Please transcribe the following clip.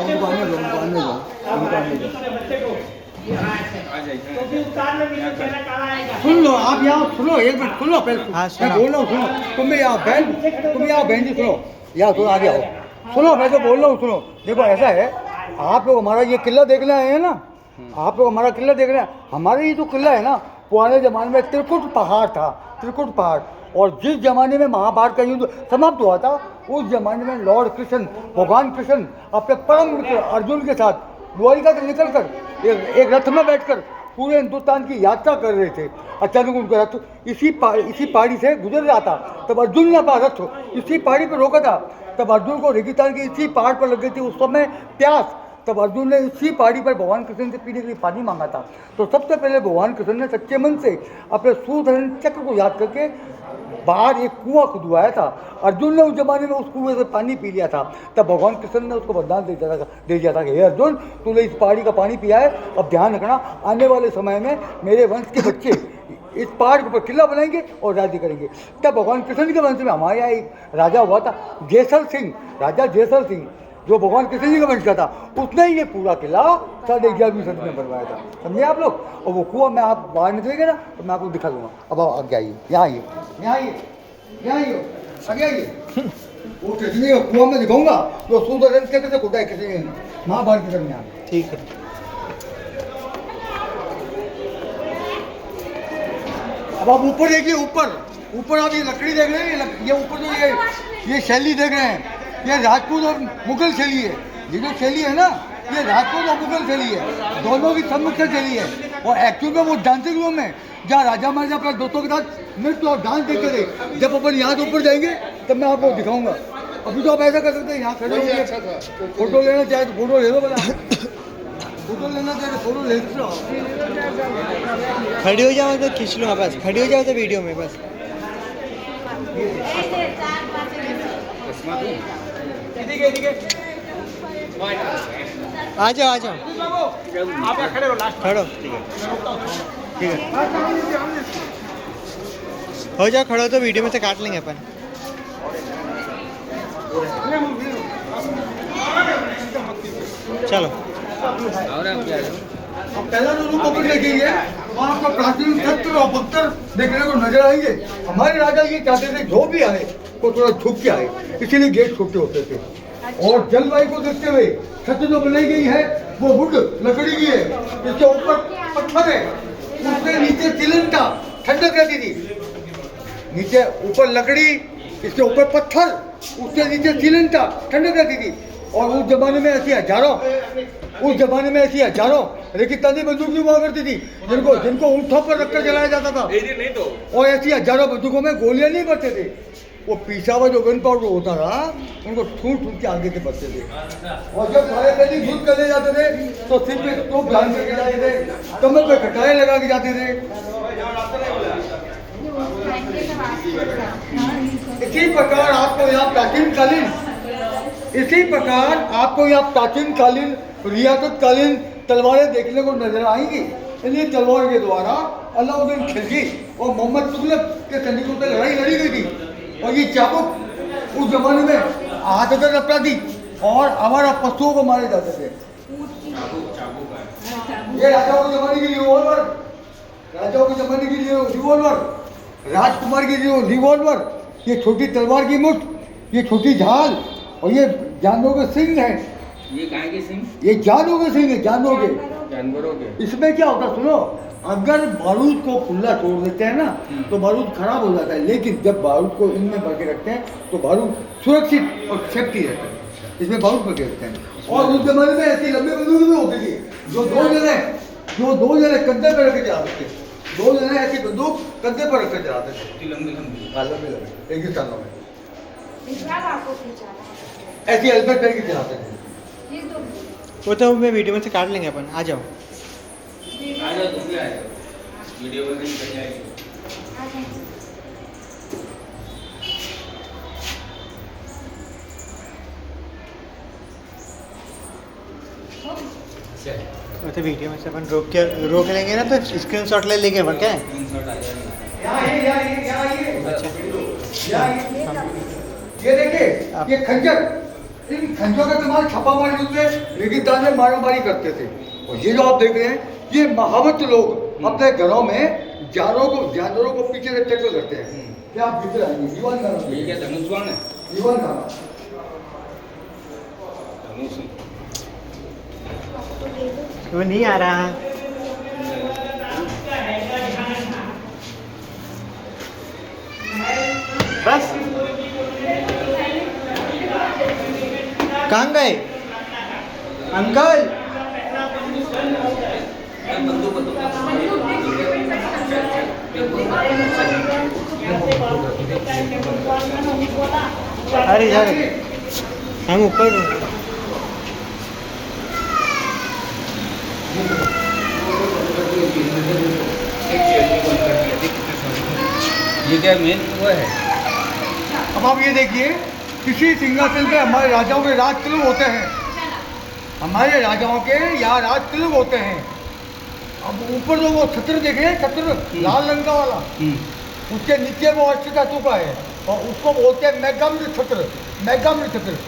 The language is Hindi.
उनको आने दो, उनको आने दो, उनको आने दो। सुन लो आप यहाँ सुनो, एक मिनट सुन लो पहले। मैं बोल रहा हूँ सुनो, तुम यहाँ बहन जी सुनो, यहाँ सुनो आगे आओ, सुनो मैं तो बोल रहा हूँ सुनो। देखो ऐसा है, आप लोग हमारा ये किला देखने आए हैं ना, आप लोग हमारा किला देखने आए। हमारा ये जो किला है ना, पुराने ज़माने में त्रिकुट पहाड़ था, त्रिकुट पहाड़। और जिस ज़माने में महाभारत का युद्ध समाप्त हुआ था, उस ज़माने में लॉर्ड कृष्ण, भगवान कृष्ण अपने परम मित्र अर्जुन के साथ द्वारिका से निकल कर एक रथ में बैठकर पूरे हिंदुस्तान की यात्रा कर रहे थे। अचानक उनका रथ इसी पहाड़ी से गुजर रहा था। तब अर्जुन ने अपना रथ इसी पहाड़ी पर रोका था। तब अर्जुन को रेगिस्तान की इसी पहाड़ पर लग गई थी उस समय प्यास। तब अर्जुन ने इसी पहाड़ी पर भगवान कृष्ण से पीने के लिए पानी मांगा था। तो सबसे पहले भगवान कृष्ण ने सच्चे मन से अपने सुदर्शन चक्र को याद करके बाहर एक कुआं खुदवाया था। अर्जुन ने उस जमाने में उस कुएं से पानी पी लिया था। तब भगवान कृष्ण ने उसको वरदान दे दिया था कि हे अर्जुन, तूने इस पहाड़ी का पानी पिया है, अब ध्यान रखना आने वाले समय में मेरे वंश के बच्चे इस पहाड़ के ऊपर किला बनाएंगे और राज्य करेंगे। तब भगवान कृष्ण के वंश में हमारे यहाँ एक राजा हुआ था जयसर सिंह, राजा जयसर सिंह, जो भगवान कृष्ण जी का वंश का था। उसने ये पूरा किला 11वीं सदी में बनवाया था, समझे आप लोग। और वो कुआं में आप बाहर निकलेंगे ना तो मैं आपको दिखा दूंगा। अब आप आगे आइए, यहाँ आइए, यहाँ आइए, यहाँ आइए, आगे आइए। वो कृष्ण का कुआं में दिखाऊंगा जो सुदर्शन चक्र से खुदा है कृष्ण ने महाभारत के दरमियान। ठीक है। अब आप ऊपर देखिए, ऊपर आप ये लकड़ी देख रहे हैं, ये ऊपर जो ये शैली देख रहे हैं, ये राजपूत और मुगल शैली है। ये जो शैली है ना, ये राजपूत और मुगल शैली है, दोनों की सम्मिश्र शैली है। और एक्चुअल में वो डांसिंग रूम है जहाँ राजा महाराजा अपने दोस्तों के साथ नृत्य और डांस देखते थे। जब अपन यहाँ से ऊपर जाएंगे तब मैं आपको दिखाऊंगा। अभी तो आप ऐसा कर सकते हैं, यहाँ खड़े होंगे, फोटो लेना चाहे तो फोटो ले लो, बना फोटो लेना चाहे तो फोटो ले लो। खड़ी हो जाओ तो खींच लूँगा बस, खड़ी हो जाओ तो वीडियो में बस। आ जाओ, आ जाओ, आप यहाँ खड़े रहो, लास्ट खड़ो, ठीक है, ठीक है, हो जाओ खड़ो तो वीडियो में से काट लेंगे अपन। चलो पहला जो रूप अपन देखेंगे वहाँ आपको प्राचीन सत्र और पत्थर देखने को नजर आएंगे। हमारे राजा ये चाहते थे जो भी आए वो थोड़ा झुक के आए, इसीलिए गेट छोटे होते थे। और जलवायु को देखते हुए छत जो बनाई गई है वो वुड लकड़ी की है, इसके ऊपर पत्थर है, उसके नीचे सिलन था, ठंडक रहती थी। नीचे ऊपर लकड़ी, इसके ऊपर पत्थर, उसके नीचे सिलन था, ठंडक रहती थी। और उस जमाने में ऐसी हजारों रेगिस्तानी बंदूकें हुआ करती थी जिनको ऊँटों पर रखकर चलाया जाता था। और ऐसी हजारों बंदूकों में गोलियां नहीं भरते थे, वो पीछा हुआ जो गन पाउडर होता था उनको ठूट के आगे से भरते थे। और जब फायरगन युद्ध करने जाते थे तो सिर पे तोप ढाल के जाते थे, कमर पे कटारे लगा के जाते थे। इसी प्रकार आपको यहाँ प्राचीन कालीन रियासत कालीन तलवारें देखने को नजर आएंगी। इन्हीं तलवार के द्वारा अलाउद्दीन खिलजी और मोहम्मद तुगलक के सैनिकों से लड़ाई लड़ी गई थी। और ये चाबुक उस जमाने में आदत अपराधी और हमारा पशुओं को मारे जाते थे। ये राजाओं के जमाने की रिवॉल्वर, राजकुमार की रिवॉल्वर, ये छोटी तलवार की मुठ, ये छोटी झाल, और ये जानवरों के सिंग है। ये गाय के सिंग, ये जानवरों के सिंग है, जानवरों के। इसमें क्या होता है सुनो, अगर बारूद को खुला छोड़ देते हैं ना तो बारूद खराब हो जाता है, लेकिन जब बारूद को इनमें भर के रखते हैं तो बारूद सुरक्षित और सेफ्टी रहता है। इसमें बारूद भर के रखते हैं। और उस जमाने में ऐसी लंबी बंदूक भी होती थी जो दो जने कंधे पर रख के चलाते थे। दो जने ऐसी बंदूक कंधे पर रख के चलाते थे, लंबी रेगिस्तानों में ऐसी हेलमेट पहन के चलाते थे। वो तो मैं वीडियो में से काट लेंगे अपन। आ जाओ, तुम भी आ जाओ, वीडियो बन जाएगी। वो तो वीडियो में से अपन रोक लेंगे ना तो स्क्रीनशॉट ले लेंगे अपन। क्या है, ये देखिए, ये खंजर इन खंजों का इस्तेमाल छापामारी होते रेगिस्तान में मारामारी करते थे। और ये जो आप देख रहे हैं ये महावत लोग अपने घरों में जानवरों को पीछे से टैकल करते हैं। क्या आप दिख रहे हैं दीवान का ये क्या धनुष बाण है? दीवान का धनुष वो नहीं आ रहा है। बस कहाँ गए अंकल? अरे यार हम ऊपर ये क्या मेन वो है? अब आप ये देखिए किसी सिंहासन पे हमारे राजाओं के राज तिलक होते हैं। हमारे राजाओं के यहाँ राज तिलक होते हैं। अब ऊपर जो वो छत्र देखे छत्र लाल रंग का वाला उसके नीचे वो अस्थित चुका है और उसको बोलते हैं मेगामृत छत्र। मेगामृत छत्र